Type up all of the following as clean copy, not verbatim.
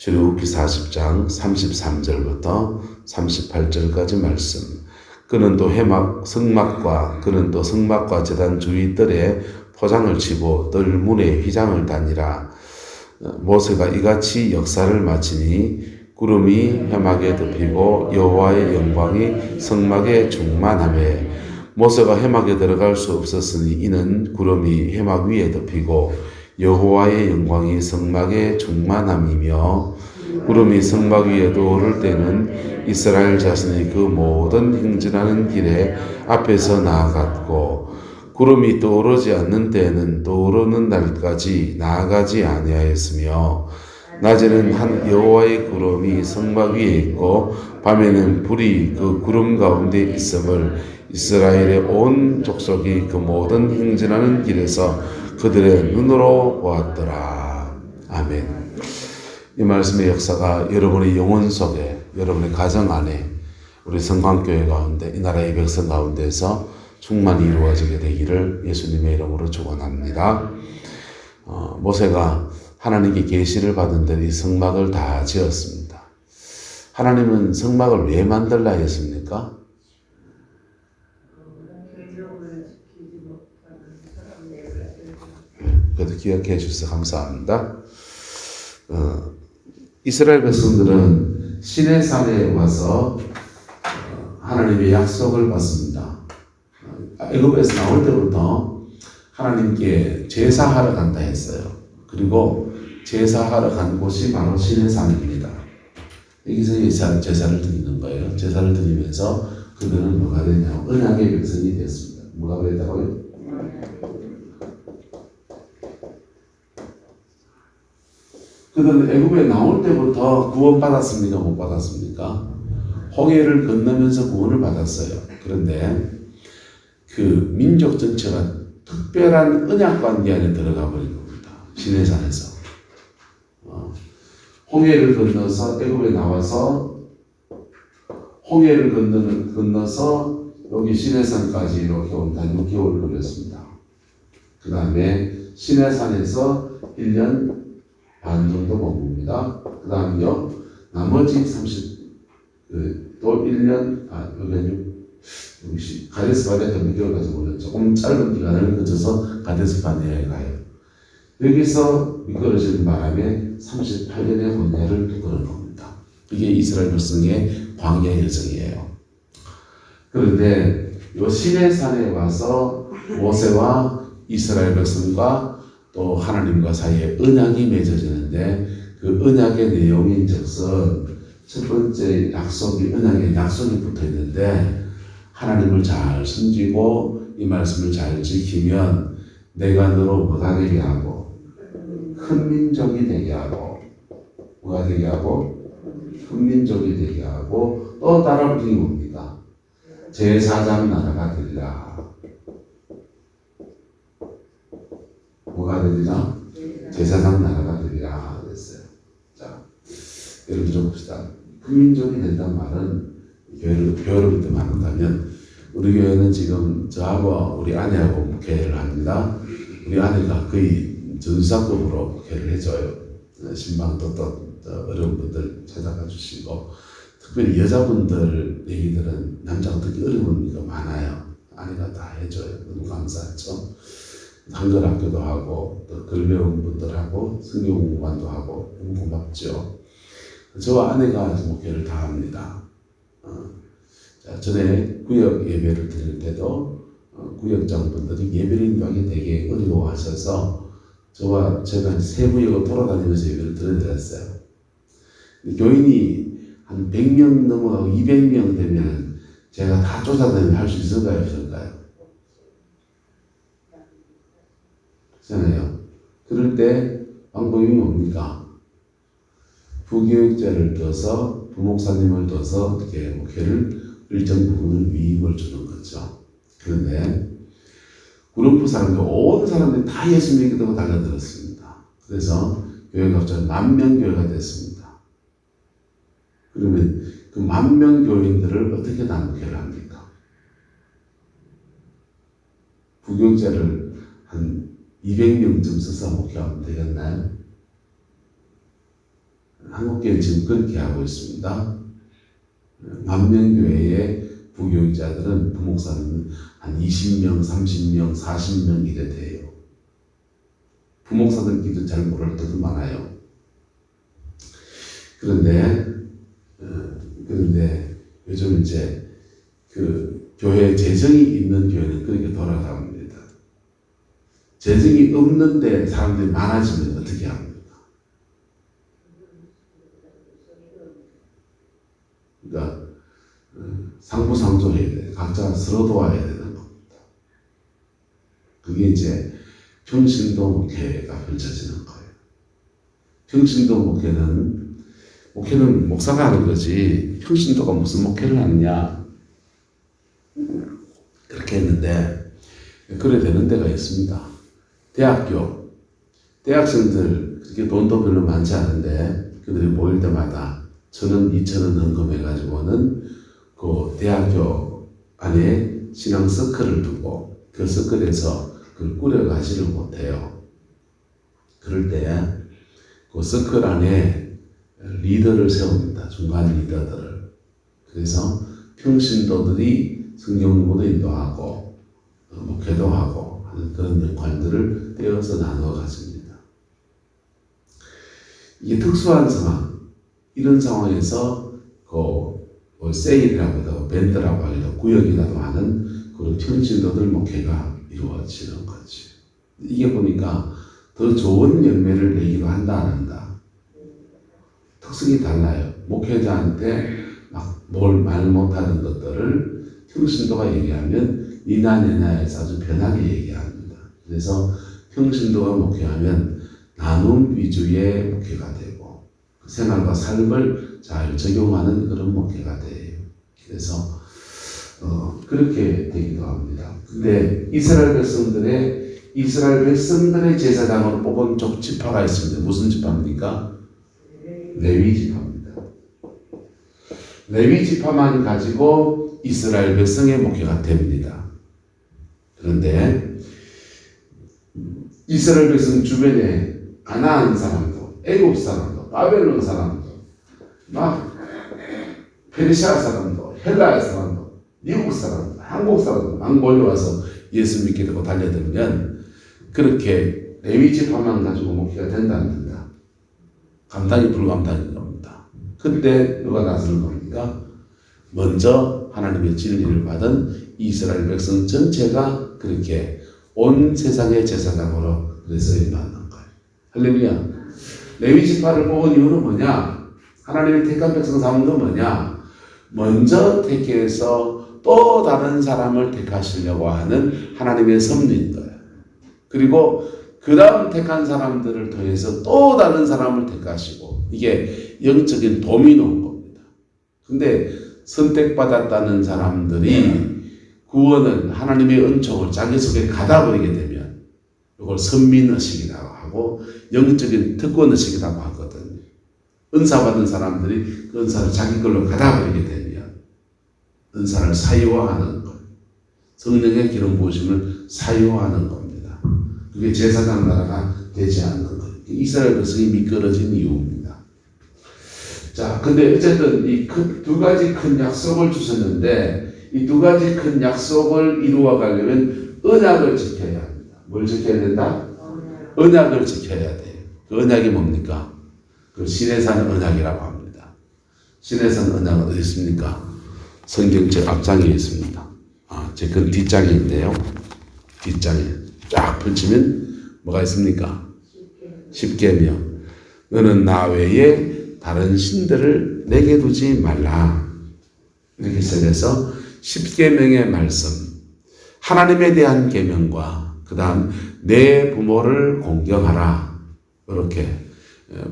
출애굽기 40장 33절부터 38절까지 말씀. 그는 또 성막과 제단 주위 뜰에 포장을 치고 뜰 문에 휘장을 다니라. 모세가 이같이 역사를 마치니 구름이 회막에 덮이고 여호와의 영광이 성막에 충만하매 모세가 회막에 들어갈 수 없었으니 이는 구름이 회막 위에 덮이고 여호와의 영광이 성막에 충만함이며 구름이 성막 위에도 오를 때는 이스라엘 자손이 그 모든 행진하는 길에 앞에서 나아갔고 구름이 떠오르지 않는 때에는 떠오르는 날까지 나아가지 아니하였으며 낮에는 한 여호와의 구름이 성막 위에 있고 밤에는 불이 그 구름 가운데 있음을 이스라엘의 온 족속이 그 모든 행진하는 길에서 그들의 눈으로 보았더라. 아멘. 이 말씀의 역사가 여러분의 영혼 속에, 여러분의 가정 안에, 우리 성광교회 가운데, 이 나라의 백성 가운데서 충만히 이루어지게 되기를 예수님의 이름으로 축원합니다. 모세가 하나님께 계시를 받은 대로 이 성막을 다 지었습니다. 하나님은 성막을 왜 만들라 했습니까? 그래도 기억해 주셔서 감사합니다. 이스라엘 백성들은 시내산에 와서 하나님의 약속을 받습니다. 애굽에서 나올 때부터 하나님께 제사하러 간다 했어요. 그리고 제사하러 간 곳이 바로 시내산입니다. 여기서 제사를 드리는 거예요. 제사를 드리면서 그들은 뭐가 되냐면 언약의 백성이 됐습니다. 뭐가 됐다고요? 그들은 애굽에 나올 때부터 구원받았습니까? 못 받았습니까? 홍해를 건너면서 구원을 받았어요. 그런데 그 민족 전체가 특별한 언약 관계 안에 들어가 버린 겁니다. 시내산에서. 홍해를 건너서 애굽에 나와서 홍해를 건너서 여기 시내산까지 이렇게 온다 6개월을 걸렸습니다. 그 다음에 시내산에서 1년 반 정도 머뭅니다. 그 다음에요, 나머지 또 1년, 여기 가데스 바네아가 몇 개월까지 걸렸죠. 조금 짧은 기간을 거쳐서 가데스 바네아에 가요. 여기서 미끄러지는 바람에 38년의 광야를 걸은 겁니다. 이게 이스라엘 백성의 광야 여정이에요. 그런데 이 시내산에 와서 모세와 이스라엘 백성과 또 하나님과 사이에 언약이 맺어지는데 그 언약의 내용인 즉슨 첫 번째 약속이 언약에 약속이 붙어 있는데 하나님을 잘 섬기고 이 말씀을 잘 지키면 내가 너로 뭐가 되게 하고 큰 민족이 되게 하고 뭐가 되게 하고 큰 민족이 되게 하고 또 따라 붙인 겁니다. 제사장 나라가 되리라. 뭐가 되리라? 제사장 나라가 되리라 그랬어요. 자, 예를 들어 봅시다. 큰 민족이 된다는 말은 교회를 믿음 한다면 우리 교회는 지금 저하고 우리 아내하고 목회를 합니다. 우리 아내가 거의 전수학급으로 목회를 해줘요. 신방도 또 어려운 분들 찾아가 주시고 특별히 여자분들 얘기들은 남자가 특히 어려운 일이 많아요. 아내가 다 해줘요. 너무 감사하죠. 한글학교도 하고 또 글 배운 분들하고 성경 공부만도 하고 너무 고맙죠. 저와 아내가 목회를 다 합니다. 전에 구역 예배를 드릴 때도 구역장분들이 예배를 인도하기 되게 어려워하셔서 제가 세부역을 돌아다니면서 예배를 드려드렸어요. 교인이 한 100명 넘어가고 200명 되면 제가 다 쫓아다니면 할 수 있을까요? 없을까요? 잖아요. 그럴 때 방법이 뭡니까? 부교육자를 둬서 부목사님을 둬서 이렇게 목회를 일정 부분을 위임을 주는 거죠. 그런데 구름포 사람들 온 사람들이 다 예수 믿겠다고 달려들었습니다. 그래서 교회가 갑자기 10,000명 교회가 됐습니다. 그러면 그 10,000명 교인들을 어떻게 다 목회를 합니까? 부교육자를 한 200명쯤 써서 목회하면 되겠나요? 한국교회는 지금 그렇게 하고 있습니다. 만명교회의 부교육자들은 부목사는 한 20명, 30명, 40명 이래 돼요. 부목사들끼리도 잘 모를 때도 많아요. 그런데 요즘 이제 그 교회 재정이 있는 교회는 그렇게 돌아갑니다. 재정이 없는데 사람들이 많아지면 어떻게 합니까? 그러니까 상부상조해야 돼. 각자 서로 도와야 되는 겁니다. 그게 이제 평신도 목회가 펼쳐지는 거예요. 평신도 목회는 목사가 하는 거지 평신도가 무슨 목회를 하느냐 그렇게 했는데 그래 되는 데가 있습니다. 대학생들 그렇게 돈도 별로 많지 않은데 그들이 모일 때마다 1,000원, 2,000원 헌금해가지고는 그 대학교 안에 신앙 서클을 두고 그 서클에서 그걸 꾸려가지를 못해요. 그럴 때 그 서클 안에 리더를 세웁니다. 중간 리더들을. 그래서 평신도들이 성경 공부도 인도하고 목회도 하고 하는 그런 역할들을 떼어서 나누어 가집니다. 이게 특수한 상황, 이런 상황에서 세일이라고 하고 밴드라고 하기도 구역이라도 하는 그런 평신도들 목회가 이루어지는 거지. 이게 보니까 더 좋은 열매를 내기도 한다 안 한다. 특성이 달라요. 목회자한테 막 뭘 말 못하는 것들을 평신도가 얘기하면 니나 내나에서 아주 편하게 얘기합니다. 그래서 평신도가 목회하면 나눔 위주의 목회가 되고 생활과 삶을 잘 적용하는 그런 목회가 돼요. 그래서 그렇게 되기도 합니다. 근데 이스라엘 백성들의 제사장으로 뽑은 쪽 지파가 있습니다. 무슨 지파입니까? 레위 지파입니다. 레위 지파만 가지고 이스라엘 백성의 목회가 됩니다. 그런데 이스라엘 백성 주변에 가나안 사람도, 애굽 사람도, 바벨론 사람도, 막 페르시아 사람도, 헬라 사람도, 미국 사람도, 한국 사람도 막 몰려와서 예수 믿게 되고 달려들면 그렇게 레위 지파만 가지고 목회가 된다 안 된다? 감당이 불감당인 겁니다. 그때 누가 나서는 겁니까? 먼저 하나님의 진리를 받은 이스라엘 백성 전체가 그렇게 온 세상의 제사장으로 그래서 일어나는 거예요. 할렐루야. 레위 지파를 뽑은 이유는 뭐냐? 하나님의 택한 백성 삼은 건 뭐냐? 먼저 택해서 또 다른 사람을 택하시려고 하는 하나님의 섭리인 거예요. 그리고 그 다음 택한 사람들을 통해서 또 다른 사람을 택하시고 이게 영적인 도미노인 겁니다. 근데 선택받았다는 사람들이 구원은 하나님의 은총을 자기 속에 가다버리게 되면 이걸 선민의식이라고 하고 영적인 특권의식이라고 하거든요. 은사 받은 사람들이 그 은사를 자기 걸로 가다버리게 되면 은사를 사유화하는 것, 성령의 기름 부으심을 사유화하는 겁니다. 그게 제사장 나라가 되지 않는 거예요. 이스라엘 백성이 미끄러진 이유입니다. 자, 근데 어쨌든 이 두 가지 큰 약속을 주셨는데 이 두 가지 큰 약속을 이루어 가려면 언약을 지켜야 합니다. 뭘 지켜야 된다? 언약을 지켜야 돼요. 그 언약이 뭡니까? 그 시내산 언약이라고 합니다. 시내산 언약은 어디 있습니까? 성경책 앞장에 있습니다. 제 건 뒷장에 있네요. 뒷장에 쫙 펼치면 뭐가 있습니까? 십계명. 너는 나 외에 다른 신들을 내게 두지 말라. 이렇게 시작해서 십계명의 말씀, 하나님에 대한 계명과 그 다음 내 부모를 공경하라. 이렇게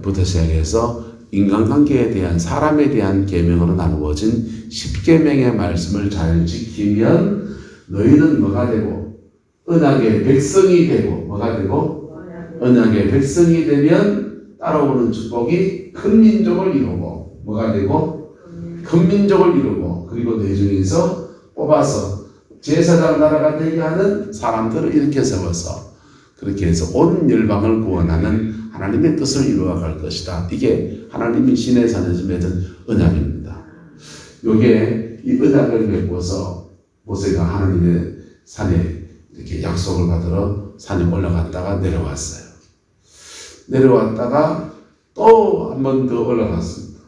부터 시작해서 인간관계에 대한 사람에 대한 계명으로 나누어진 십계명의 말씀을 잘 지키면 너희는 뭐가 되고 언약의 백성이 되고 뭐가 되고 언약의 백성이 되면 따라오는 축복이 큰 민족을 이루고 뭐가 되고 큰 민족을 이루고 그리고 내 중에서 뽑아서 제사장 나라가 되게 하는 사람들을 이렇게 세워서 그렇게 해서 온 열방을 구원하는 하나님의 뜻을 이루어갈 것이다. 이게 하나님이 시내 산에서 맺은 언약입니다. 요게 이 언약을 맺고서 모세가 하나님의 산에 이렇게 약속을 받으러 산에 올라갔다가 내려왔어요. 내려왔다가 또 한 번 더 올라갔습니다.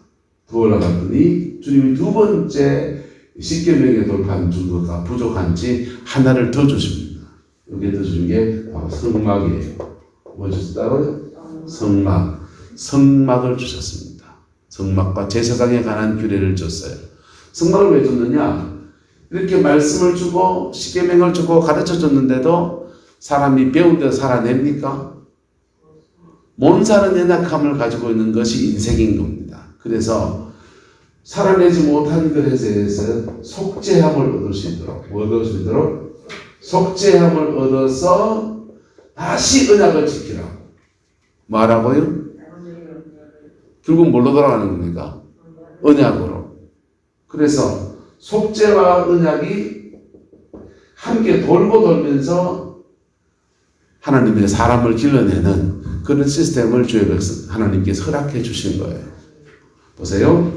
더 올라갔더니 주님이 두 번째 십계명에 돌파한 정도가 부족한지 하나를 더 주십니다. 여기에 더 준 게 바로 성막이에요. 뭐 주셨다고요? 성막. 성막을 주셨습니다. 성막과 제사장에 관한 규례를 줬어요. 성막을 왜 줬느냐? 이렇게 말씀을 주고 십계명을 주고 가르쳐 줬는데도 사람이 배운 대로 살아냅니까? 못 사는 연약함을 가지고 있는 것이 인생인 겁니다. 그래서 살아내지 못한 것에 대해서 속죄함을 얻을 수 있도록, 뭐 얻을 수 있도록? 속죄함을 얻어서 다시 언약을 지키라고. 뭐라고요? 결국 뭘로 돌아가는 겁니까? 언약으로. 그래서 속죄와 언약이 함께 돌고 돌면서 하나님의 사람을 길러내는 그런 시스템을 주의 백성 하나님께서 허락해 주신 거예요. 보세요.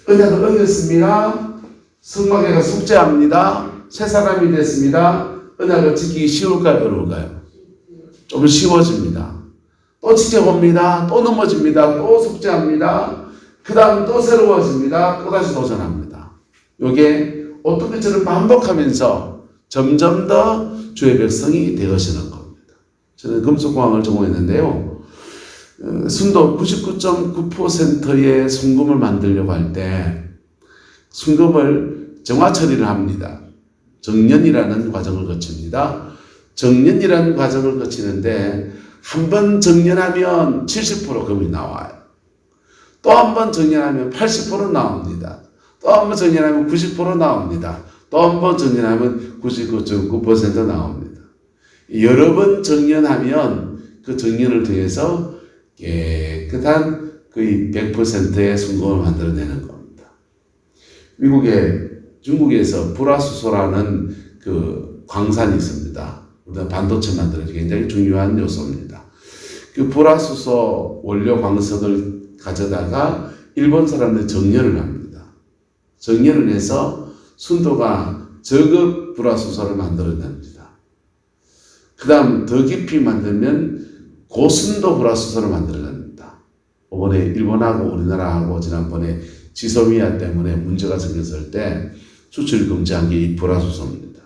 언약을 어겼습니다. 성막에가 속죄합니다. 새 사람이 됐습니다. 언약을 지키기 쉬울까요? 어려울까요? 좀 쉬워집니다. 또 지켜봅니다. 또 넘어집니다. 또 속죄합니다. 그 다음 또 새로워집니다. 또 다시 도전합니다. 요게 어떻게 저를 반복하면서 점점 더 주의 백성이 되어지는 겁니다. 저는 금속공학을 전공했는데요. 순도 99.9%의 순금을 만들려고 할 때 순금을 정화 처리를 합니다. 정년이라는 과정을 거칩니다. 정년이라는 과정을 거치는데 한 번 정년하면 70% 금이 나와요. 또 한 번 정년하면 80% 나옵니다. 또 한 번 정년하면 90% 나옵니다. 또 한 번 정년하면 99.9% 나옵니다. 여러 번 정년하면 그 정년을 통해서 깨끗한 거의 100%의 순금을 만들어내는 겁니다. 중국에서 불화수소라는 그 광산이 있습니다. 우리가 반도체 만드는 데 굉장히 중요한 요소입니다. 그 불화수소 원료 광석을 가져다가 일본 사람들이 정렬을 합니다. 정렬을 해서 순도가 저급 불화수소를 만들어냅니다. 그 다음 더 깊이 만들면 고순도 불화수소를 만들어냅니다. 이번에 일본하고 우리나라하고 지난번에 지소미아 때문에 문제가 생겼을 때 수출 금지한 게 이 불화수소입니다.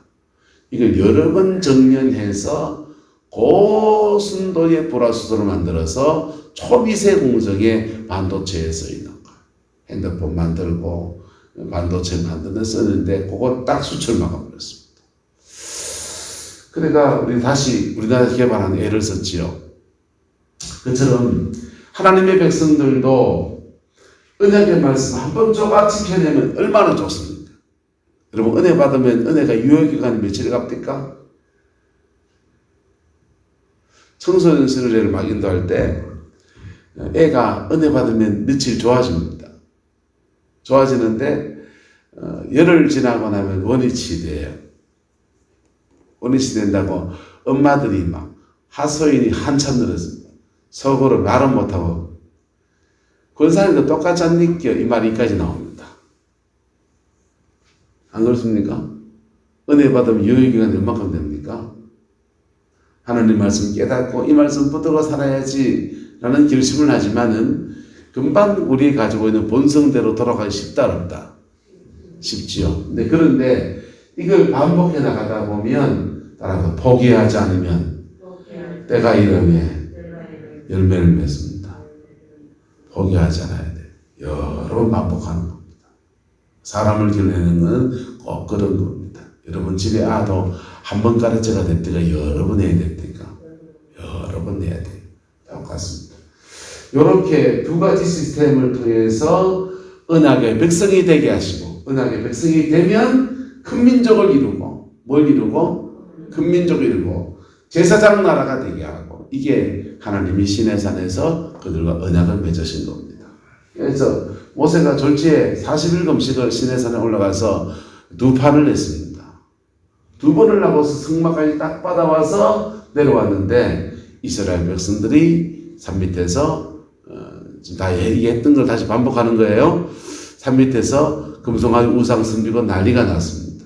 이걸 여러 번 정연해서 고순도의 불화수소를 만들어서 초미세 공정의 반도체에 쓰이는 거예요. 핸드폰 만들고 반도체 만드는 데 쓰는데 그거 딱 수출 막아버렸습니다. 그러니까 우리나라에서 개발한 애를 썼지요. 그처럼 하나님의 백성들도 은혜의 말씀 한 번 조각 지켜내면 얼마나 좋습니까? 여러분 은혜 받으면 은혜가 유효기간이 며칠 갑니까? 청소년들을 막 인도할 때 애가 은혜 받으면 며칠 좋아집니다. 좋아지는데 열흘 지나고 나면 원위치 돼요. 원위치 된다고 엄마들이 막 하소연이 한참 늘었습니다. 속으로 말은 못하고 권사님도 똑같지 않니까 이 말이 여기까지 나옵니다. 안 그렇습니까? 은혜 받으면 유효기간이 얼마큼 됩니까? 하나님 말씀 깨닫고 이 말씀 붙들고 살아야지 라는 결심을 하지만은 금방 우리 가지고 있는 본성대로 돌아가기 쉽다 어렵다? 쉽지요. 그런데 이걸 반복해 나가다 보면 따라서 포기하지 않으면 때가 이르면 열매를 맺습니다. 포기하지 않아야 돼. 여러 번 반복하는 겁니다. 사람을 길러내는 것은 꼭 그런 겁니다. 여러분 집에 아도 한 번 가르쳐가 될 때가 여러 번 해야 됩니까? 여러 번 해야 돼요. 똑같습니다. 이렇게 두 가지 시스템을 통해서 언약의 백성이 되게 하시고 언약의 백성이 되면 큰 민족을 이루고 뭘 이루고? 큰 민족을 이루고 제사장 나라가 되게 하고 이게 하나님이 시내산에서 그들과 언약을 맺으신 겁니다. 그래서 모세가 졸지에 40일 금식을 시내산에 올라가서 두 판을 했습니다. 두 번을 하고서 성막까지 딱 받아와서 내려왔는데 이스라엘 백성들이 산 밑에서 지금 다 얘기했던 걸 다시 반복하는 거예요. 산 밑에서 금송아지 우상 섬기고 난리가 났습니다.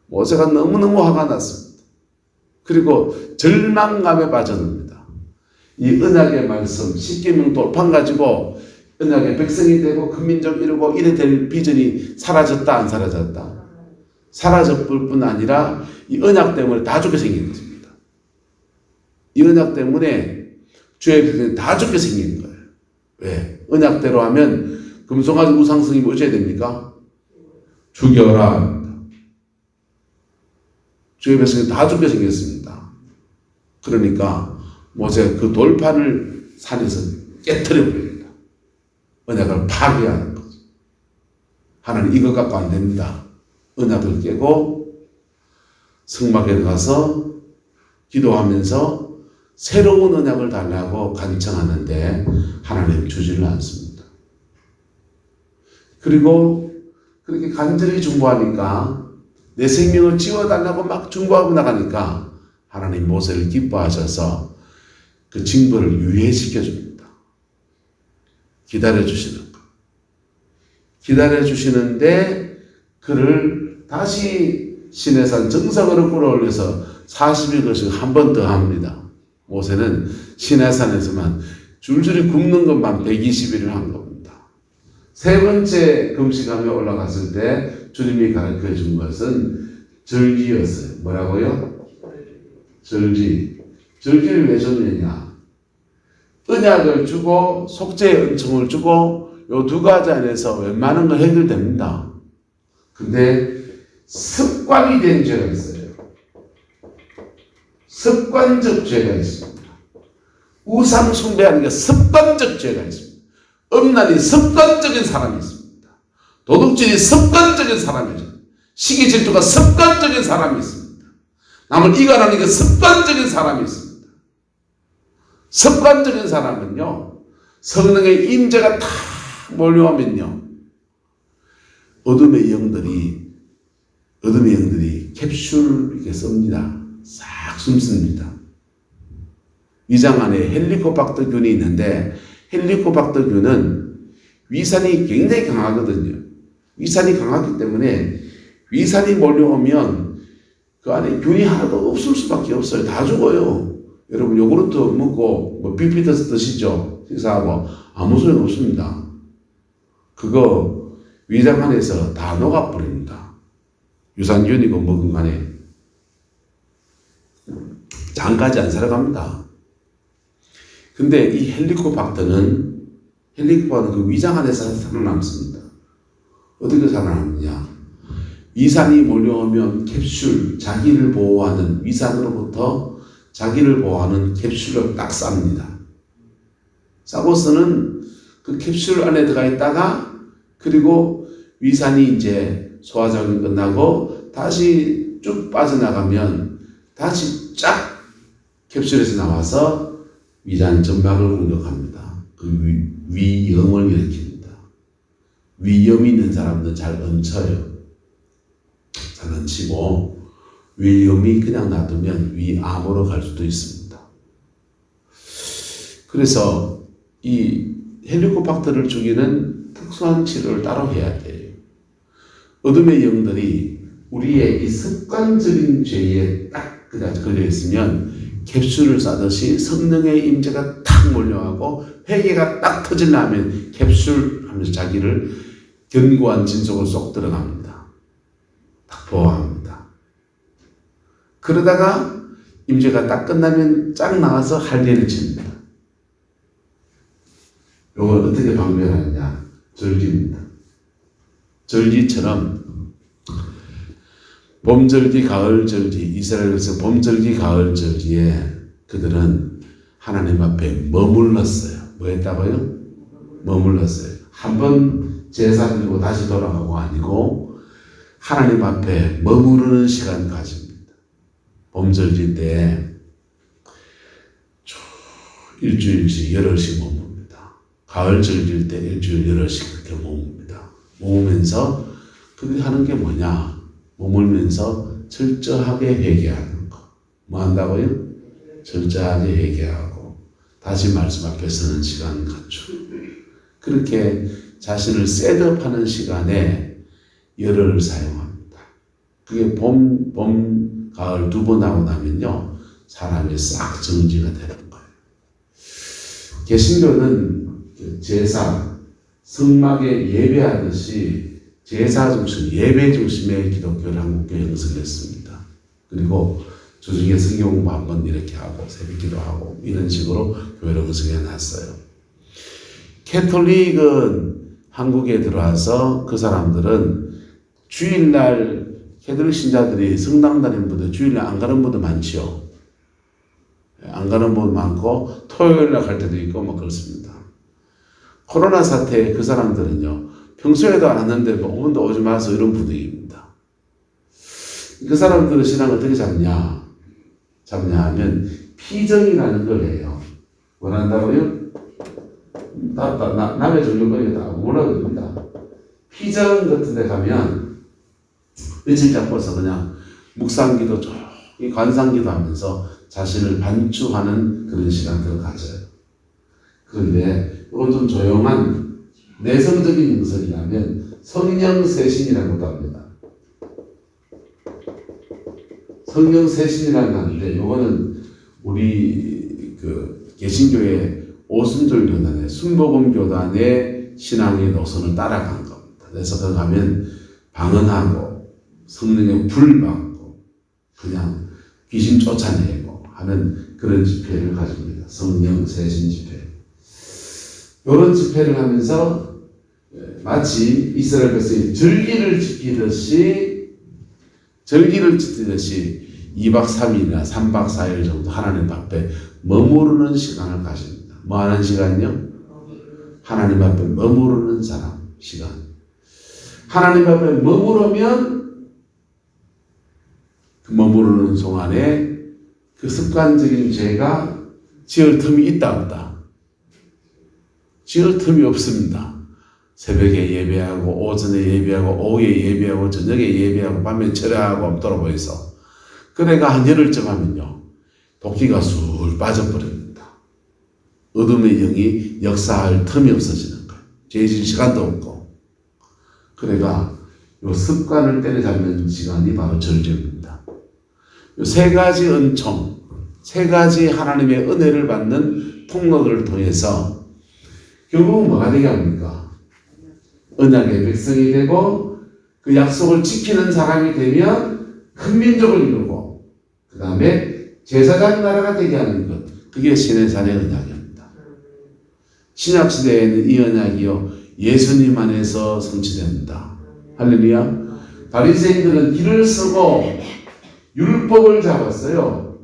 모세가 너무너무 화가 났습니다. 그리고 절망감에 빠져듭니다. 이 언약의 말씀, 십계명 돌판 가지고 언약의 백성이 되고 큰 민족 이루고 이래 될 비전이 사라졌다 안 사라졌다? 사라졌을 뿐 아니라 이 언약 때문에 다 죽게 생긴 것입니다. 이 언약 때문에 주의 백성이 다 죽게 생긴 거예요. 왜? 언약대로 하면 금송아지 우상승이 뭐 어째야 됩니까? 죽여라. 주의 백성이 다 죽게 생겼습니다. 그러니까 모세가 그 돌판을 산에서 깨트려 버립니다. 언약을 파괴하는 거죠. 하나님 이거 갖고 안 됩니다. 언약을 깨고 성막에 가서 기도하면서 새로운 언약을 달라고 간청하는데 하나님 주지를 않습니다. 그리고 그렇게 간절히 중보하니까 내 생명을 지워달라고 막 중보하고 나가니까 하나님 모세를 기뻐하셔서 그 징벌을 유예시켜 줍니다. 기다려 주시는 거. 기다려 주시는데 그를 다시 시내산 정상으로 끌어올려서 40일 거식 한 번 더 합니다. 모세는 시내산에서만 줄줄이 굶는 것만 120일을 한 겁니다. 세 번째 금식하며 올라갔을 때 주님이 가르쳐 준 것은 절기였어요. 뭐라고요? 절기. 절기를 왜 줬느냐? 언약을 주고 속죄의 은총을 주고 요 두 가지 안에서 웬만한 건 해결됩니다. 근데 습관이 된 죄가 있어요. 습관적 죄가 있습니다. 우상 숭배하는 게 습관적 죄가 있습니다. 음란이 습관적인 사람이 있습니다. 도둑질이 습관적인 사람이 있습니다. 시기 질투가 습관적인 사람이 있습니다. 남을 이간하는 게 습관적인 사람이 있습니다. 습관적인 사람은요, 성령의 임재가 다 몰려오면요, 어둠의 영들이 캡슐 이렇게 씁니다. 싹 숨습니다. 위장 안에 헬리코박터균이 있는데 헬리코박터균은 위산이 굉장히 강하거든요. 위산이 강하기 때문에 위산이 몰려오면 그 안에 균이 하나도 없을 수밖에 없어요. 다 죽어요. 여러분 요구르트 먹고 뭐 비피더스 드시죠? 식사하고 아무 소용 없습니다. 그거 위장 안에서 다 녹아버립니다. 유산균이고 먹은 간에 장까지 안 살아갑니다. 근데 이 헬리코박터는 그 위장 안에서 살아남습니다. 어떻게 살아남느냐? 위산이 몰려오면 캡슐, 자기를 보호하는 위산으로부터 자기를 보호하는 캡슐을 딱 쌉니다. 싸고서는 그 캡슐 안에 들어가 있다가 그리고 위산이 이제 소화작용이 끝나고 다시 쭉 빠져나가면 다시 쫙 캡슐에서 나와서 위장 점막을 공격합니다. 그 위염을 일으킵니다. 위염이 있는 사람들은 잘 얹혀요. 잘 얹히고 위염이 그냥 놔두면 위암으로 갈 수도 있습니다. 그래서 이 헬리코박터를 죽이는 특수한 치료를 따로 해야 돼요. 어둠의 영들이 우리의 이 습관적인 죄에 딱 걸려 있으면 캡슐을 싸듯이 성령의 임재가 탁 몰려가고 회개가 딱 터지려면 캡슐 하면서 자기를 견고한 진속으로 쏙 들어갑니다. 딱 보호합니다. 그러다가 임재가 딱 끝나면 쫙 나와서 할례를 칩니다. 이걸 어떻게 방면하느냐? 절기입니다. 절기처럼 봄절기, 가을절기, 이스라엘에서 봄절기, 가을절기에 그들은 하나님 앞에 머물렀어요. 뭐 했다고요? 머물렀어요. 한번 제사 드리고 다시 돌아가고 아니고 하나님 앞에 머무르는 시간 가집니다. 봄절기 때 일주일씩 여럿씩 머뭅니다. 가을절기 때 일주일 여럿씩 그렇게 머뭅니다. 모으면서 그들이 하는 게 뭐냐? 머물면서 철저하게 회개하는 거. 뭐 한다고요? 철저하게 회개하고 다시 말씀 앞에 서는 시간 갖추고 그렇게 자신을 셋업하는 시간에 열흘을 사용합니다. 그게 봄, 가을 두 번 하고 나면요 사람이 싹 정지가 되는 거예요. 개신교는 제사, 성막에 예배하듯이 제사 중심, 예배 중심의 기독교를 한국교회 형성했습니다. 그리고 주중에 성경 공부 한번 이렇게 하고 새벽 기도하고 이런 식으로 교회를 형성해 놨어요. 캐톨릭은 한국에 들어와서 그 사람들은 주일날 캐톨릭 신자들이 성당 다니는 분들 주일날 안 가는 분들 많지요. 안 가는 분 많고 토요일날 갈 때도 있고 뭐 그렇습니다. 코로나 사태에 그 사람들은요 평소에도 안 왔는데 뭐 오늘도 오지 마서 이런 분위기입니다. 그 사람들은 신앙을 어떻게 잡냐 하면 피정이라는 걸 해요. 뭘 한다고요? 남의 종교거리가 다 뭐라고 합니다. 피정 같은 데 가면 며칠 잡고서 그냥 묵상기도 조용히 관상기도 하면서 자신을 반추하는 그런 시간들을 가져요. 그런데 이건 좀 조용한 내성적인 영성이라면 성령세신이라고도 합니다. 성령세신이라는 거 하는데 요거는 우리 그 개신교의 오순절 교단의 순복음 교단의 신앙의 노선을 따라간 겁니다. 그래서 거기 가면 방언하고 성령의 불 받고 그냥 귀신 쫓아내고 하는 그런 집회를 가집니다. 성령 세신 집회. 이런 집회를 하면서 마치 이스라엘 백성이 절기를 지키듯이 2박 3일이나 3박 4일 정도 하나님 앞에 머무르는 시간을 가집니다. 뭐 하는 시간이요? 하나님 앞에 머무르는 시간. 하나님 앞에 머무르면 그 머무르는 동안에 그 습관적인 죄가 지을 틈이 있다 없다? 지을 틈이 없습니다. 새벽에 예배하고 오전에 예배하고 오후에 예배하고 저녁에 예배하고 밤에 철야하고 없도록 보여서 그래가 한 열흘쯤 하면요 도끼가 술 빠져버립니다. 어둠의 영이 역사할 틈이 없어지는 거예요. 죄질 시간도 없고 그래가 요 습관을 때려잡는 시간이 바로 절제입니다. 요 세 가지 은총, 세 가지 하나님의 은혜를 받는 통로들을 통해서 결국은 뭐가 되게 합니까? 언약의 백성이 되고 그 약속을 지키는 사람이 되면 큰 민족을 이루고 그 다음에 제사장 나라가 되게 하는 것. 그게 시내산의 언약입니다. 신약시대에는 이 언약이요 예수님 안에서 성취됩니다. 할렐루야. 바리새인들은 길을 쓰고 율법을 잡았어요.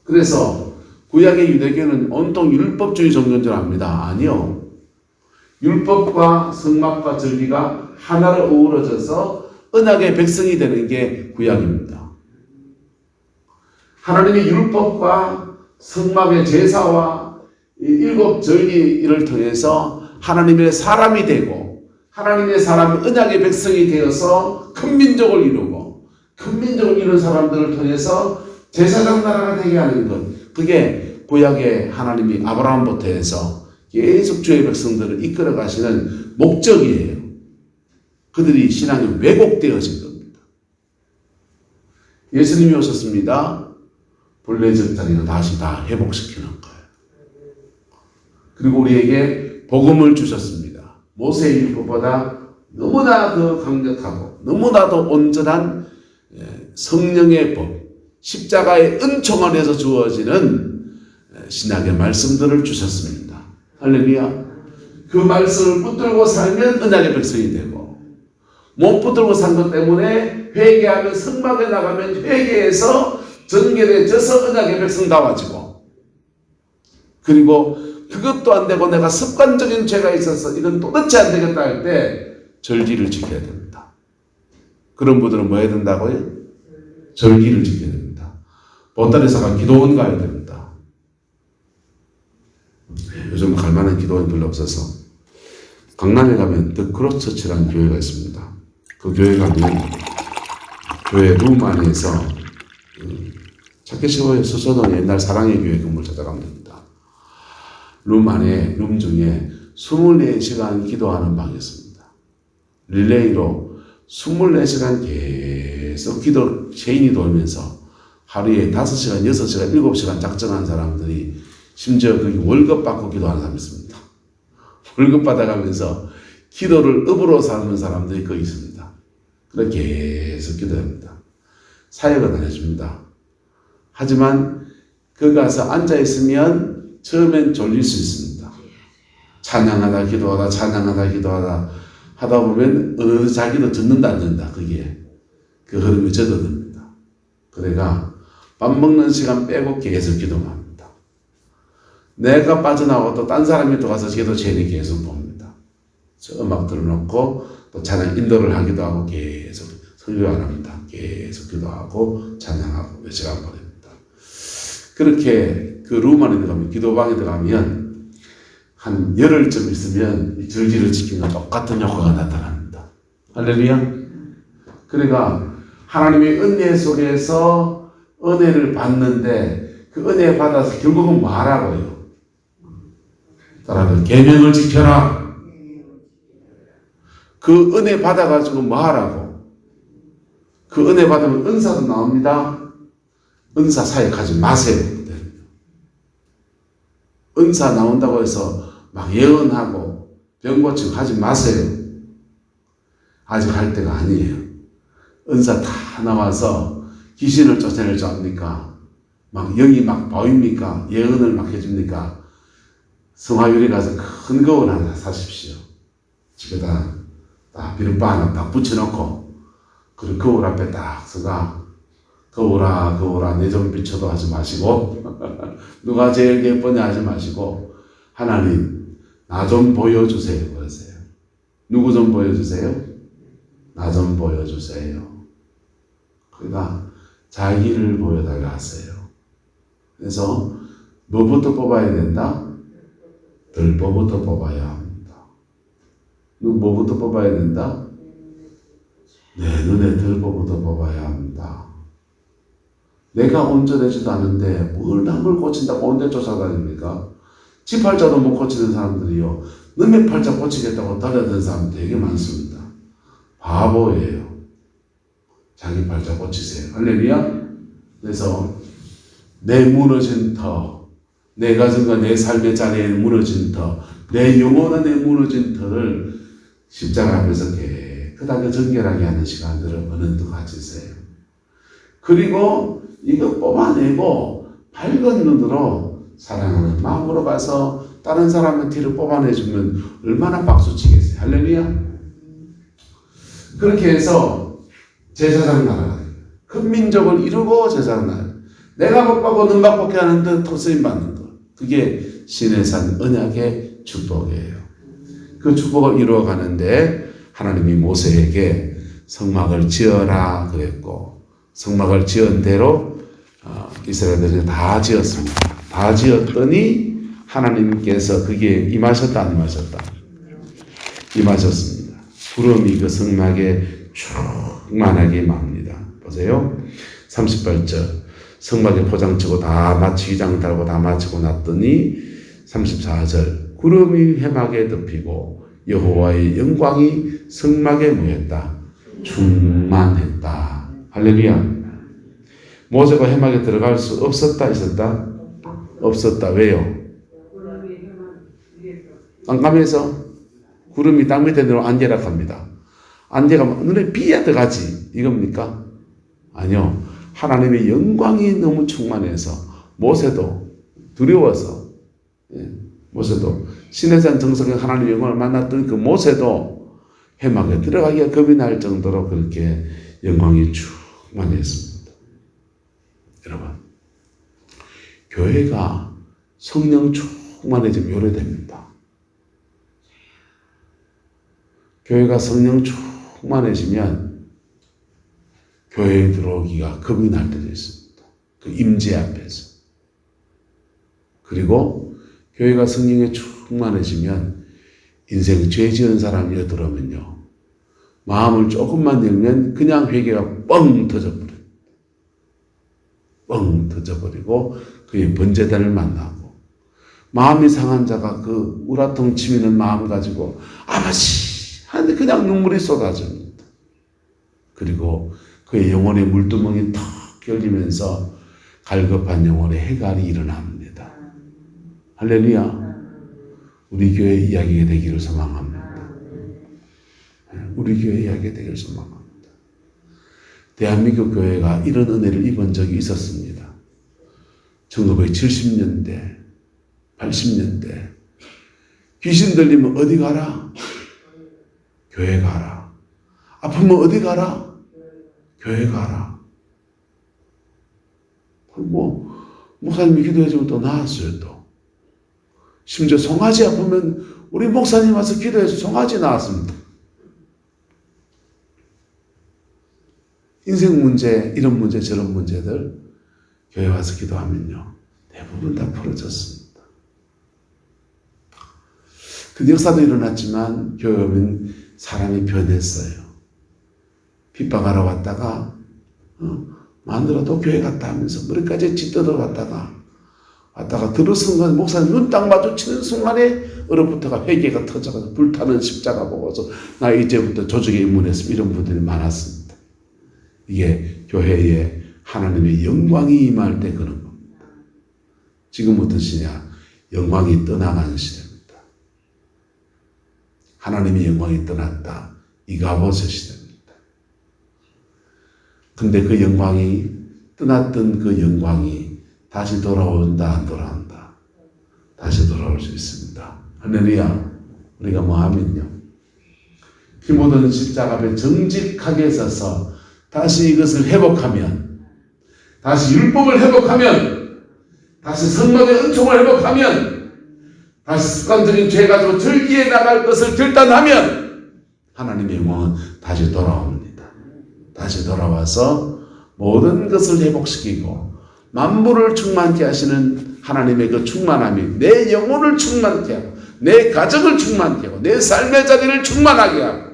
그래서 구약의 유대교는 온통 율법주의 종교인 줄 압니다. 아니요. 율법과 성막과 절기가 하나로 어우러져서 언약의 백성이 되는 게 구약입니다. 하나님의 율법과 성막의 제사와 일곱 절기를 통해서 하나님의 사람이 되고 하나님의 사람이 언약의 백성이 되어서 큰 민족을 이루고 큰 민족을 이룬 사람들을 통해서 제사장 나라가 되게 하는 것. 그게 구약의 하나님이 아브라함부터 해서 계속 주의 백성들을 이끌어 가시는 목적이에요. 그들이 신앙이 왜곡되어진 겁니다. 예수님이 오셨습니다. 본래 적자리를 다시 다 회복시키는 거예요. 그리고 우리에게 복음을 주셨습니다. 모세의 율법보다 너무나 더 강력하고 너무나도 온전한 성령의 법, 십자가의 은총 안에서 주어지는 신약의 말씀들을 주셨습니다. 할렐루야. 그 말씀을 붙들고 살면 언약의 백성이 되고 못 붙들고 산 것 때문에 회개하면 성막에 나가면 회개해서 정결해져서 언약의 백성다워지고 그리고 그것도 안 되고 내가 습관적인 죄가 있어서 이건 도대체 안 되겠다 할 때 절기를 지켜야 됩니다. 그런 분들은 뭐 해야 된다고요? 절기를 지켜야 됩니다. 보따리사가 기도원 가야 됩니다. 요즘 갈만한 기도원이 별로 없어서 강남에 가면 더 크로스처치라는 교회가 있습니다. 그 교회 가면 교회 룸 안에서 찾기 쉬워요. 서초동 옛날 사랑의 교회 건물 찾아가면 됩니다. 룸 중에 24시간 기도하는 방이 있습니다. 릴레이로 24시간 계속 기도 체인이 돌면서 하루에 5시간, 6시간, 7시간 작정한 사람들이 심지어 거기 월급 받고 기도하는 사람이 있습니다. 월급 받아가면서 기도를 업으로 삼는 사람들이 거기 있습니다. 그렇게 계속 기도합니다. 사역은 안 해줍니다. 하지만 거기 가서 앉아있으면 처음엔 졸릴 수 있습니다. 찬양하다 기도하다 하다 보면 어느 자기도 듣는다 안 듣는다. 거기에 그 흐름이 젖어듭니다. 그래가 밥 먹는 시간 빼고 계속 기도만 합니다. 내가 빠져나오고 또 딴 사람이 또 가서 기도 체인이 계속 봅니다. 저 음악 들어놓고 또 찬양 인도를 하기도 하고 계속 설교 안 합니다. 계속 기도하고 찬양하고 몇 시간 보냅니다. 그렇게 그 룸 안에 들어가면 기도방에 들어가면 한 열흘쯤 있으면 이 절기를 지키는 똑같은 효과가 나타납니다. 할렐루야. 그러니까 하나님의 은혜 속에서 은혜를 받는데 그 은혜 받아서 결국은 뭐 하라고요? 따라서 계명을 지켜라. 그 은혜 받아가지고 뭐 하라고? 그 은혜 받으면 은사도 나옵니다. 은사 사역하지 마세요. 은사 나온다고 해서 막 예언하고 병 고치고 하지 마세요. 아직 할 때가 아니에요. 은사 다 나와서 귀신을 쫓아낼 줄 압니까? 막 영이 막 보입니까? 예언을 막 해줍니까? 성화율에 가서 큰 거울 하나 사십시오. 집에다 딱 비눗바 하나 딱 붙여놓고 그리고 거울 앞에 딱 서가 거울아 내 좀 비춰도 하지 마시고 누가 제일 예쁘냐 하지 마시고 하나님 나 좀 보여주세요 그러세요. 누구 좀 보여주세요? 나 좀 보여주세요. 그러니까 자기를 보여달라 하세요. 그래서 뭐부터 뽑아야 된다? 들보부터 뽑아야 합니다. 뭐부터 뽑아야 된다? 내 눈에 들보부터 뽑아야 합니다. 내가 온전해지도 않은데 뭘 남을 고친다고 온데 쫓아다닙니까? 지 팔자도 못 고치는 사람들이요. 남의 팔자 고치겠다고 달려드는 사람 되게 많습니다. 바보예요. 자기 팔자 고치세요. 할렐루야. 그래서 내 무너진 터, 내 가정과 내 삶의 자리에 무너진 터, 내 영혼의 내 무너진 터를 십자가 앞에서 깨끗하게 정결하게 하는 시간들을 어느덧 가지세요. 그리고 이거 뽑아내고 밝은 눈으로 사랑하는 마음으로 가서 다른 사람의 티를 뽑아내주면 얼마나 박수치겠어요. 할렐루야. 그렇게 해서 제사장 나라가 큰 민족을 이루고 제사장 나라. 내가 복받고 능박복해 하는 듯 토쓰임 받는 것. 그게 신의 산 언약의 축복이에요. 그 축복을 이루어가는데 하나님이 모세에게 성막을 지어라 그랬고 성막을 지은 대로 이스라엘들이 다 지었습니다. 다 지었더니 하나님께서 거기에 임하셨다 안 임하셨다? 임하셨습니다. 구름이 그 성막에 충만하게 임합니다. 보세요. 38절 성막에 포장치고 다 마치 휘장 달고 다 마치고 났더니 34절 구름이 해막에 덮이고 여호와의 영광이 성막에 모였다. 충만했다. 할렐루야. 모세가 해막에 들어갈 수 없었다 있었다? 없었다. 왜요? 깜깜해서 구름이 땅 밑에 내려 안개라 합니다. 안개가 눈에 비야 들어가지 이겁니까? 아니요. 하나님의 영광이 너무 충만해서 모세도 두려워서 모세도 시내산 정석에 하나님의 영광을 만났던 그 모세도 해막에 들어가기가 겁이 날 정도로 그렇게 영광이 충만했습니다. 여러분, 교회가 성령 충만해지면 요래 됩니다. 교회가 성령 충만해지면 교회에 들어오기가 겁이 날 때도 있습니다. 그 임재 앞에서. 그리고 교회가 성령에 충만해지면 인생 죄 지은 사람이 들어오면요. 마음을 조금만 열면 그냥 회개가 뻥 터져버려요. 뻥 터져버리고 그의 번제단을 만나고, 마음이 상한 자가 그 우라통 치미는 마음 가지고 아버지 하는데 그냥 눈물이 쏟아집니다. 그리고 그의 영혼의 물두멍이 턱 결리면서 갈급한 영혼의 해갈이 일어납니다. 할렐루야. 우리 교회 이야기가 되기를 소망합니다. 우리 교회 이야기가 되기를 소망합니다. 대한민국 교회가 이런 은혜를 입은 적이 있었습니다. 1970년대, 80년대. 귀신 들리면 어디 가라? 교회 가라. 아프면 어디 가라? 교회 가라. 그리고 목사님이 기도해주면 또 나았어요, 또. 심지어 송아지 아프면 우리 목사님 와서 기도해서 송아지 나왔습니다. 인생 문제, 이런 문제, 저런 문제들 교회 와서 기도하면요, 대부분 다 풀어졌습니다. 그 역사도 일어났지만 교회 오면 사람이 변했어요. 핍박하러 왔다가 마누라 또 교회 갔다 하면서 머리까지 찢어져 왔다가 들어선 건 목사님 눈 딱 마주치는 순간에 얼어붙어가 회개가 터져가지고 불타는 십자가 보고서 나 이제부터 조직에 입문했으면 이런 분들이 많았습니다. 이게 교회에 하나님의 영광이 임할 때 그런 겁니다. 지금 어떤 시냐? 영광이 떠나가는 시대입니다. 하나님의 영광이 떠났다. 이가봇의 시대입니다. 근데 그 영광이, 떠났던 그 영광이 다시 돌아온다, 안 돌아온다? 다시 돌아올 수 있습니다. 할렐루야. 우리가 뭐 하면요, 피 묻은 십자가 앞에 정직하게 서서 다시 이것을 회복하면, 다시 율법을 회복하면, 다시 성막의 은총을 회복하면, 다시 습관적인 죄 가지고 절기에 나갈 것을 결단하면 하나님의 영광은 다시 돌아옵니다. 다시 돌아와서 모든 것을 회복시키고 만물을 충만케 하시는 하나님의 그 충만함이 내 영혼을 충만케 하고 내 가정을 충만케 하고 내 삶의 자리를 충만하게 하고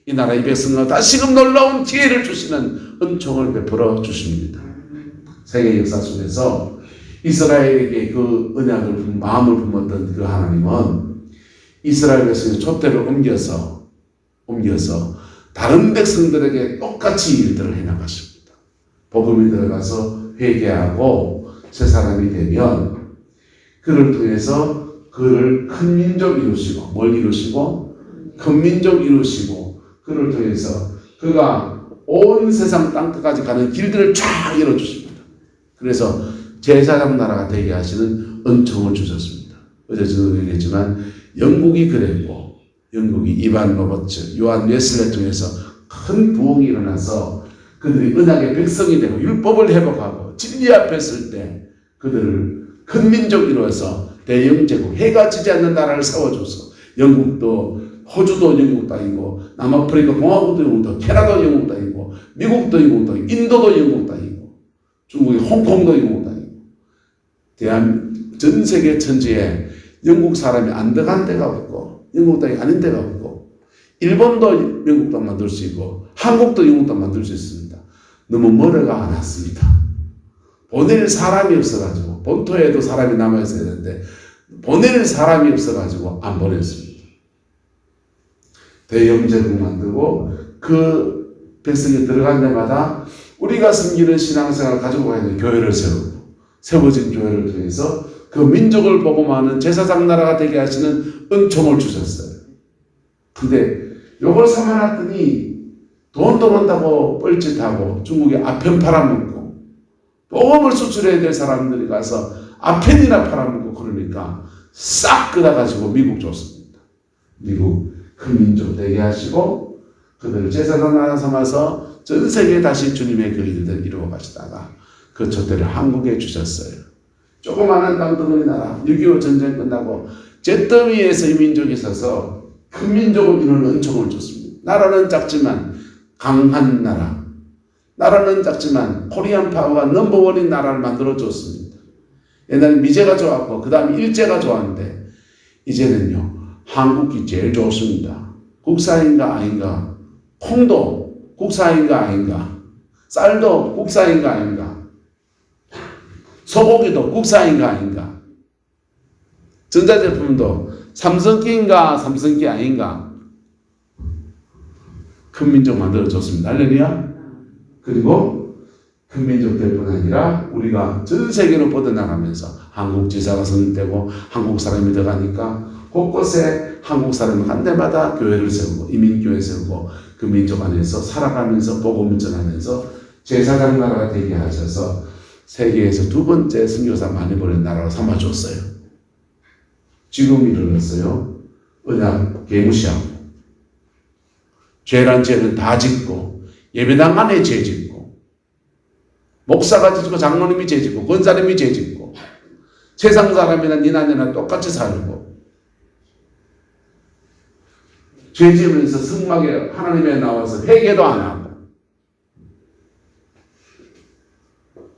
이 나라의 백성과 다시금 놀라운 기회를 주시는 은총을 베풀어 주십니다. 세계 역사 속에서 이스라엘에게 그 언약을, 마음을 품었던 그 하나님은 이스라엘 백성의 촛대를 옮겨서 다른 백성들에게 똑같이 일들을 해나가십니다. 복음이 들어가서 회개하고 새 사람이 되면 그를 통해서 그를 큰 민족 이루시고, 뭘 이루시고? 큰 민족 이루시고, 그를 통해서 그가 온 세상 땅끝까지 가는 길들을 쫙 열어주십니다. 그래서 제사장 나라가 되게 하시는 은총을 주셨습니다. 어제 저도 얘기했지만 영국이 그랬고, 영국이 이반 로버츠, 요한 웨슬레를 통해서 큰 부흥이 일어나서 그들이 언약의 백성이 되고 율법을 회복하고 진리 앞에 설 때 그들을 큰 민족 이루어서 대영제국, 해가 지지 않는 나라를 세워줘서 영국도, 호주도 영국 땅이고, 남아프리카 공화국도 영국 땅이고, 캐나다도 영국 땅이고, 미국도 영국 땅이고, 인도도 영국 땅이고, 중국의 홍콩도 영국 땅이고, 전 세계 천지에 영국 사람이 안 들어간 데가 없고, 영국 땅이 아닌 데가 없고, 일본도 영국 땅 만들 수 있고, 한국도 영국 땅 만들 수 있습니다. 너무 멀어가 않았습니다. 보낼 사람이 없어가지고, 본토에도 사람이 남아있어야 되는데, 보낼 사람이 없어가지고 안 보냈습니다. 대영제국 만들고, 그 백성이 들어간 데마다 우리가 섬기는 신앙생활을 가지고 가야 되는 교회를 세우고, 세워진 교회를 통해서 그 민족을 복음하는 제사장 나라가 되게 하시는 은총을 주셨어요. 근데 요걸 삼아놨더니 돈도 번다고 뻘짓하고 중국에 아펜 팔아먹고 복음을 수출해야 될 사람들이 가서 아펜이나 팔아먹고 그러니까 싹 끄다가지고 미국 줬습니다. 미국 큰 민족 되게 하시고 그들을 제사장 나라 삼아서 전 세계에 다시 주님의 그 일들 이루어 가시다가 그 촛대를 한국에 주셨어요. 조그마한 땅덩어리 나라, 6.25 전쟁 끝나고 잿더미에서 이 민족이 있어서 큰 민족을 이루는 은총을 줬습니다. 나라는 작지만 강한 나라, 나라는 작지만 코리안 파워가 넘버원인 나라를 만들어줬습니다. 옛날에 미제가 좋았고 그 다음에 일제가 좋았는데 이제는요 한국이 제일 좋습니다. 국산인가 아닌가, 콩도 국산인가 아닌가, 쌀도 국산인가 아닌가, 소고기도 국산인가 아닌가? 전자제품도 삼성기인가 삼성기 아닌가? 큰 민족 만들어줬습니다. 할렐루야. 그리고 큰 민족들 뿐 아니라 우리가 전 세계로 뻗어나가면서 한국 지사가 선택되고 한국 사람이 들어가니까 곳곳에 한국 사람이 한 데마다 교회를 세우고 이민교회 세우고 그 민족 안에서 살아가면서 복음을 전하면서 제사장 나라가 되게 하셔서 세계에서 두 번째 선교사 많이 보낸 나라로 삼아줬어요. 지금 일어났어요. 언약 개무시하고 죄란 죄는 다 짓고 예배당 안에 죄 짓고 목사가 짓고 장로님이 죄 짓고 권사님이 죄 짓고 세상 사람이나 니나니나 똑같이 살고 죄 지으면서 성막에 하나님에 나와서 회개도 안 하고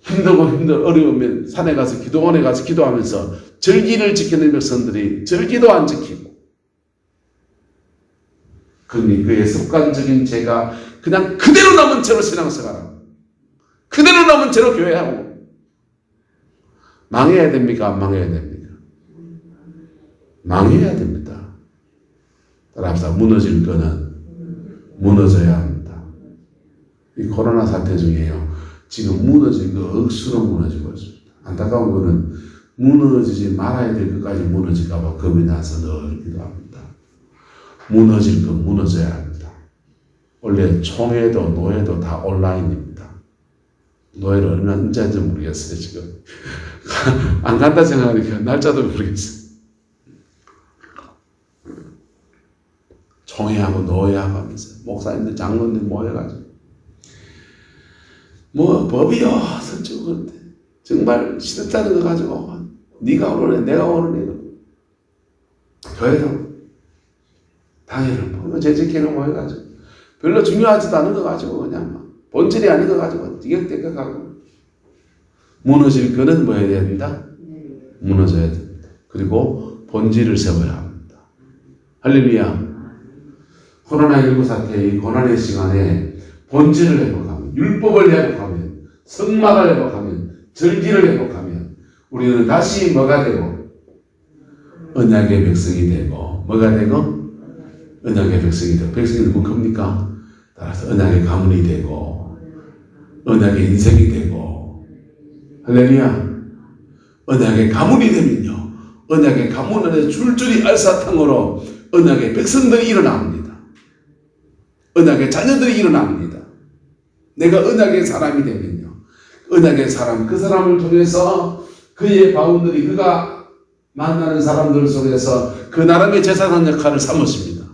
힘들고 어려우면 산에 가서 기도원에 가서 기도하면서 절기를 지키는 백성들이 절기도 안 지키고 그의 습관적인 죄가 그냥 그대로 남은 채로 신앙생활하고 그대로 남은 채로 교회하고 망해야 됩니까? 안 망해야 됩니까? 망해야 됩니다. 따라서 무너질 거는 무너져야 합니다. 이 코로나 사태 중에요. 지금 무너진 거 억수로 무너지고 있습니다. 안타까운 거는 무너지지 말아야 될 것까지 무너질까 봐 겁이 나서 늘 기도합니다. 무너질 건 무너져야 합니다. 원래 총회도 노회도 다 온라인입니다. 노회를 얼마나 인자인지 모르겠어요. 지금 안 간다 생각하니까 날짜도 모르겠어요. 총회하고 노회하고 하면서 목사님들 장로님들 모여가지고 뭐 법이요 서쪽은 정말 싫다는 거 가지고 네가 오르네 내가 오르네 교회도 당연히 뭐 재직회는 모여가지고 별로 중요하지도 않은 거 가지고 그냥 막 본질이 아닌 거 가지고 티격태격 하고 무너질 거는 뭐 해야 됩니다? 무너져야 됩니다. 그리고 본질을 세워야 합니다. 할렐루야. 코로나19 사태의 고난의 시간에 본질을 회복하면 율법을 회복하면 성막을 회복하면 절기를 회복하면 우리는 다시 뭐가 되고 언약의 백성이 되고 뭐가 되고 언약의 백성이 되고 백성이 누굽니까? 따라서 언약의 가문이 되고 언약의 인생이 되고 할렐루야. 언약의 가문이 되면요 언약의 가문 안에 줄줄이 알사탕으로 언약의 백성들이 일어납니다. 언약의 자녀들이 일어납니다. 내가 언약의 사람이 되면요 언약의 사람 그 사람을 통해서 그의 바운들이 그가 만나는 사람들 속에서 그 나름의 제사장 역할을 삼으십니다.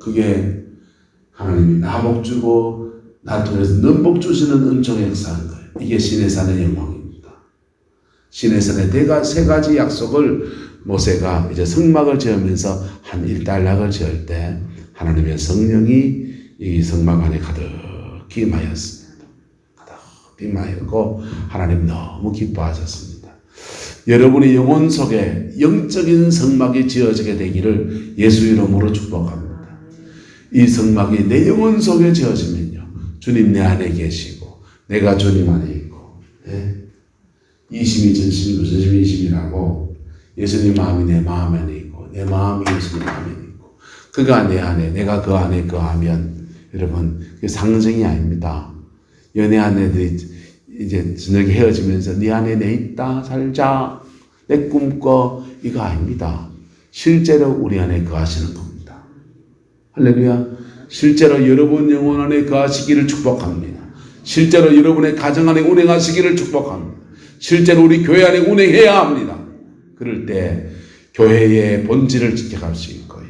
그게 하나님이 나 복 주고 나 통해서 넌 복 주시는 은총의 역사인 거예요. 이게 시내산의 영광입니다. 시내산의 세 가지 약속을 모세가 이제 성막을 지으면서 한 일단락을 지을 때 하나님의 성령이 이 성막 안에 가득히 임하였습니다. 가득히 임하였고 하나님 너무 기뻐하셨습니다. 여러분의 영혼 속에 영적인 성막이 지어지게 되기를 예수 이름으로 축복합니다. 이 성막이 내 영혼 속에 지어지면요 주님 내 안에 계시고 내가 주님 안에 있고 이심이 전심이고 전심이 이심이라고 예수님 마음이 내 마음 안에 있고 내 마음이 예수님 마음에 있고 그가 내 안에 내가 그 안에 거하면 여러분 그 상징이 아닙니다. 연애한 애들이 이제 저녁에 헤어지면서 네 안에 내 있다 살자 내 꿈꿔 이거 아닙니다. 실제로 우리 안에 거하시는 겁니다. 할렐루야. 실제로 여러분 영혼 안에 거하시기를 축복합니다. 실제로 여러분의 가정 안에 운행하시기를 축복합니다. 실제로 우리 교회 안에 운행해야 합니다. 그럴 때 교회의 본질을 지켜갈 수 있고요.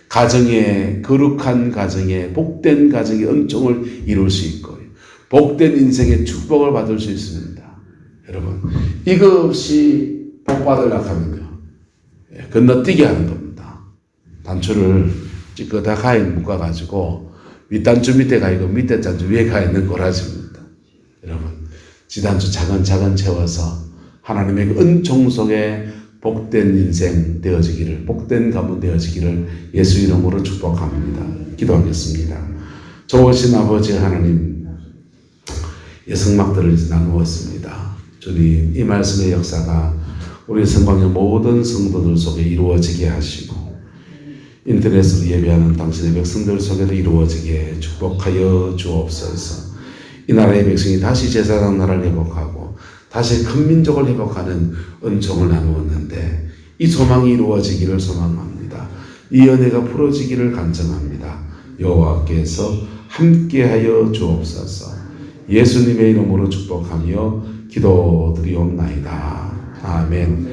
가정의 거룩한 가정의 복된 가정의 은총을 이룰 수 있고요. 복된 인생의 축복을 받을 수 있습니다. 여러분 이거 없이 복 받으려고 하면요 건너뛰게 하는 겁니다. 단추를 찌끄다 가에 묶어가지고 윗단추 밑에 가 있고 밑에 단추 위에 가 있는 꼬라지입니다. 여러분 지단추 차근차근 채워서 하나님의 그 은총 속에 복된 인생 되어지기를 복된 가문 되어지기를 예수 이름으로 축복합니다. 기도하겠습니다. 좋으신 아버지 하나님 예성막들을 나누었습니다. 주님, 이 말씀의 역사가 우리 성광의 모든 성도들 속에 이루어지게 하시고 인터넷으로 예배하는 당신의 백성들 속에도 이루어지게 축복하여 주옵소서. 이 나라의 백성이 다시 제사장 나라를 회복하고 다시 큰 민족을 회복하는 은총을 나누었는데 이 소망이 이루어지기를 소망합니다. 이 은혜가 풀어지기를 간청합니다. 여호와께서 함께하여 주옵소서. 예수님의 이름으로 축복하며 기도드리옵나이다. 아멘.